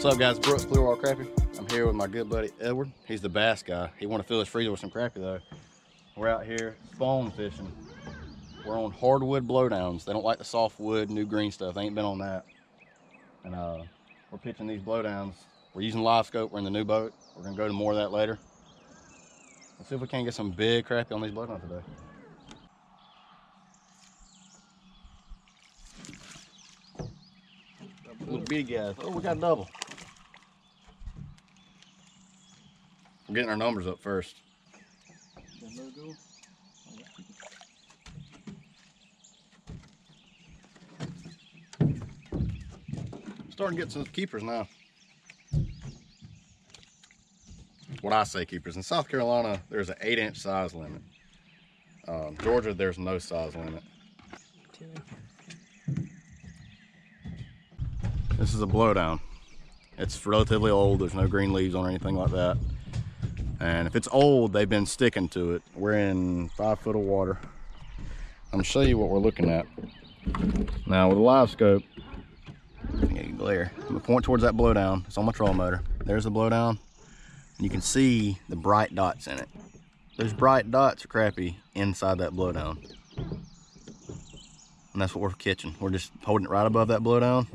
What's up, guys? Brooks, Clearwater Crappie. I'm here with my good buddy Edward. He's the bass guy. He want to fill his freezer with some crappie though. We're out here spawn fishing. We're on hardwood blowdowns. They don't like the softwood, new green stuff. They ain't been on that. And we're pitching these blowdowns. We're using livescope. We're in the new boat. We're gonna go to more of that later. Let's see if we can't get some big crappie on these blowdowns today. Little bitty guys. Oh, we got a double. We're getting our numbers up first. Starting to get some keepers now. What I say keepers. In South Carolina, there's an 8-inch size limit. Georgia, there's no size limit. This is a blowdown. It's relatively old. There's no green leaves on or anything like that. And if it's old, they've been sticking to it. We're in 5 foot of water. I'm gonna show you what we're looking at. Now with a live scope, glare. I'm gonna point towards that blowdown. It's on my trolling motor. There's the blowdown. And you can see the bright dots in it. Those bright dots are crappie inside that blowdown. And that's what we're catching. We're just holding it right above that blowdown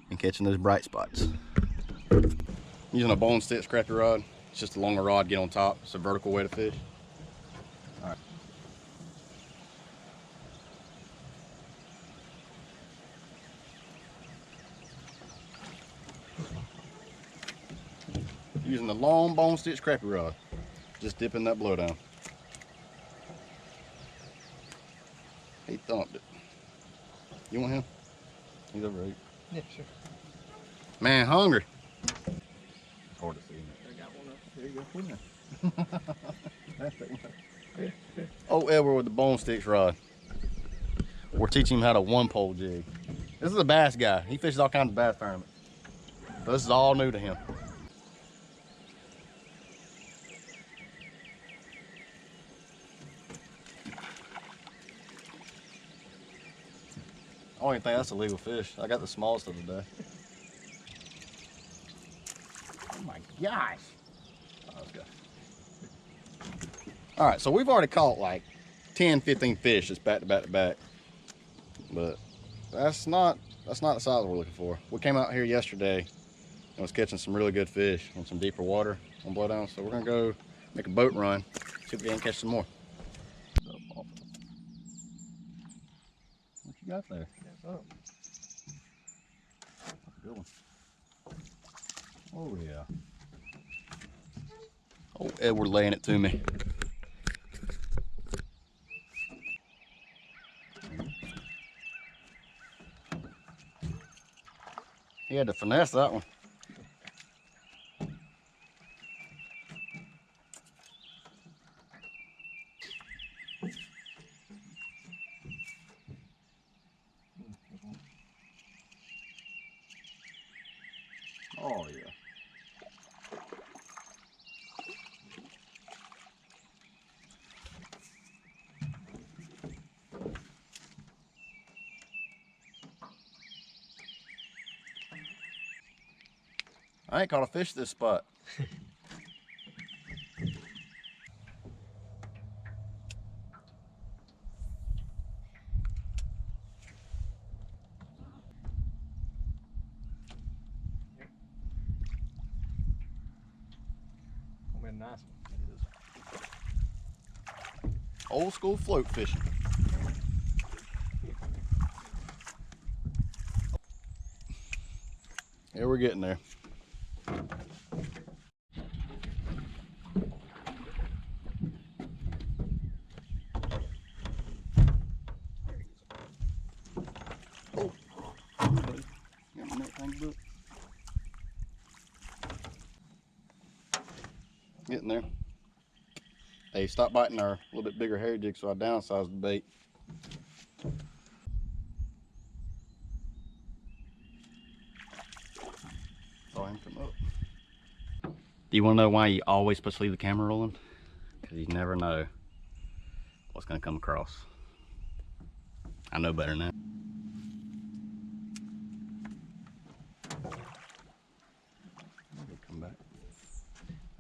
and catching those bright spots. Using a bone stitch crappie rod. It's just a longer rod, get on top. It's a vertical way to fish. All right. Using the long bone stitch crappie rod. Just dipping that blowdown. He thumped it. You want him? He's over there. Yeah, sure. Man, hungry. It's hard to see. I got one up. There you go. Oh, Edward with the bone sticks rod. We're teaching him how to one-pole jig. This is a bass guy. He fishes all kinds of bass tournaments. So this is all new to him. I don't even think that's a legal fish. I got the smallest of the day. Oh my gosh. Oh, let's go. All right, so we've already caught like 10, 15 fish just back to back to back. But that's not the size we're looking for. We came out here yesterday and was catching some really good fish on some deeper water on blowdown. So we're gonna go make a boat run, see if we can catch some more. What you got there? Oh. That's a good one. Oh yeah. Oh, Edward laying it to me. He had to finesse that one. Oh yeah. I ain't caught a fish at this spot. A nice one. Old school float fishing. Yeah, we're getting there. Oh, getting there. Hey, stop biting our little bit bigger hair jig, so I downsized the bait. Saw him come up. Do you want to know why you always supposed to leave the camera rolling? Because you never know what's going to come across. I know better than that.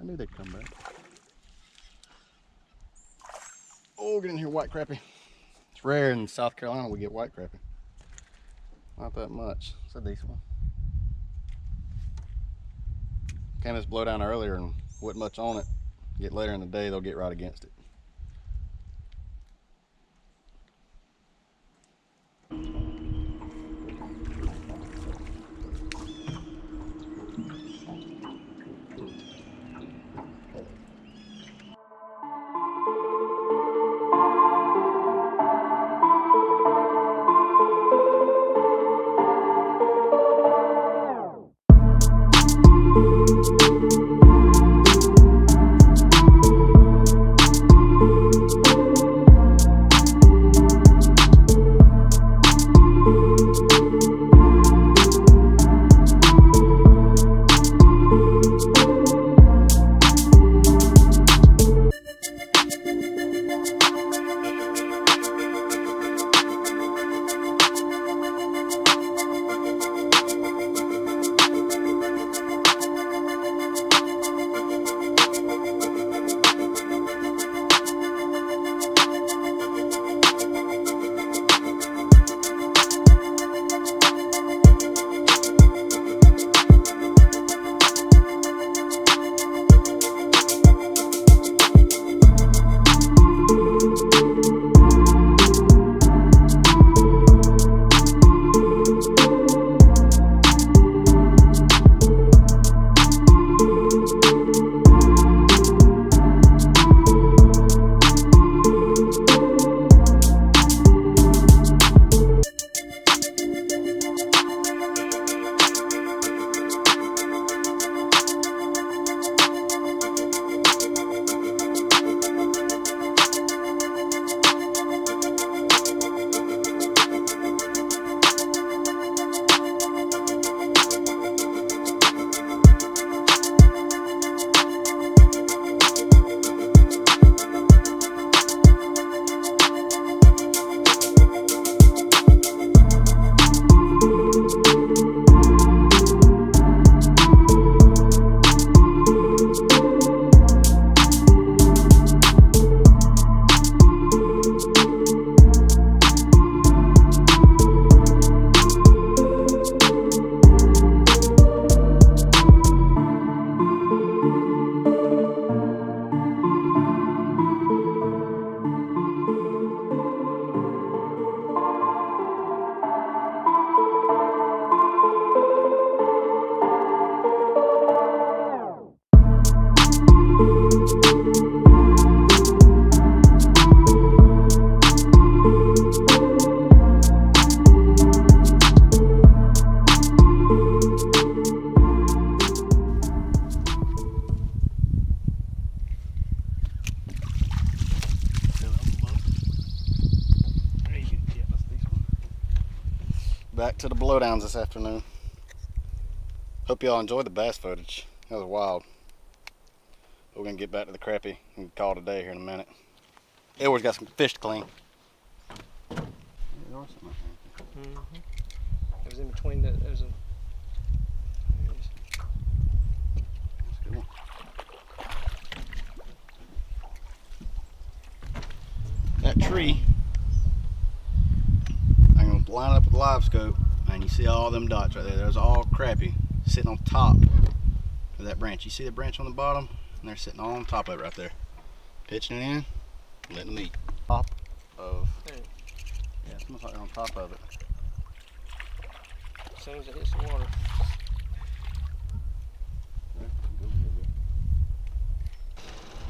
I knew they'd come back. Oh, get in here, white crappie. It's rare in South Carolina we get white crappie. Not that much. It's a decent one. Came this blowdown earlier and wasn't much on it. Get later in the day, they'll get right against it. Back to the blowdowns this afternoon. Hope y'all enjoyed the bass footage. That was wild. We're gonna get back to the crappie and call it a day here in a minute. Edward's got some fish to clean. There are some up there. It was in between the. There's a. There it is. That's a good one. That tree, I'm gonna line it up with the live scope, and you see all them dots right there. There's all crappie sitting on top of that branch. You see the branch on the bottom, and they're sitting all on top of it right there, pitching it in, letting them eat. Top of. Yeah, it's almost like they're on top of it. As soon as it hits the water.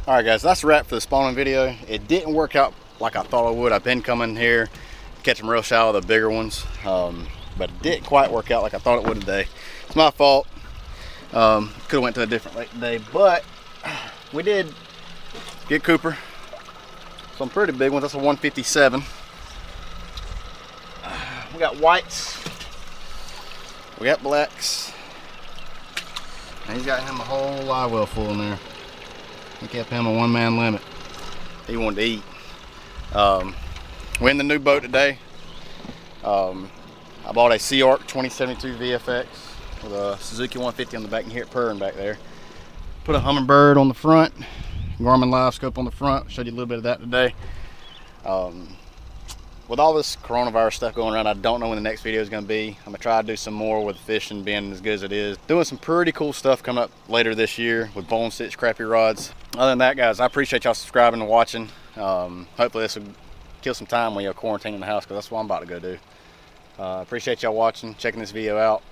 Alright guys, that's a wrap for the spawning video. It didn't work out like I thought it would. I've been coming here, catching real shallow, the bigger ones. But it didn't quite work out like I thought it would today. It's my fault. Could have went to a different lake today, but we did get Cooper. Some pretty big ones. That's a 157. We got whites. We got blacks. And he's got him a whole live well full in there. We kept him a one-man limit. He wanted to eat. We're in the new boat today. I bought a Sea Arc 2072 VFX with a Suzuki 150 on the back. You hear it purring back there. Put a hummingbird on the front, Garmin livescope on the front. Showed you a little bit of that today. With all this coronavirus stuff going around, I don't know when the next video is going to be. I'm going to try to do some more with fishing being as good as it is. Doing some pretty cool stuff coming up later this year with bone stitch crappie rods. Other than that, guys, I appreciate y'all subscribing and watching. Hopefully this will kill some time when you're quarantined in the house, because that's what I'm about to go do. Appreciate y'all watching, checking this video out.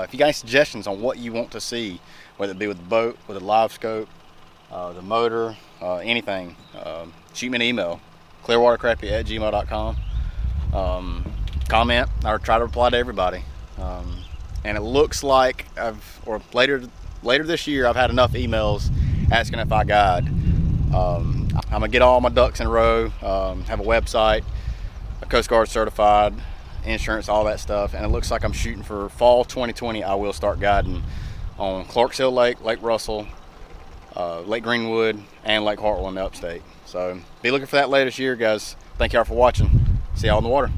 If you got any suggestions on what you want to see, whether it be with the boat, with the live scope, the motor, anything, shoot me an email, clearwatercrappie@gmail.com. Comment, I try to reply to everybody. And it looks like later this year, I've had enough emails asking if I guide. I'm gonna get all my ducks in a row, have a website, a Coast Guard certified, insurance, all that stuff, and it looks like I'm shooting for fall 2020. I will start guiding on Clarks Hill Lake, Lake Russell, Lake Greenwood, and Lake Hartwell in the upstate. So be looking for that later this year, guys. Thank y'all for watching. See y'all in the water.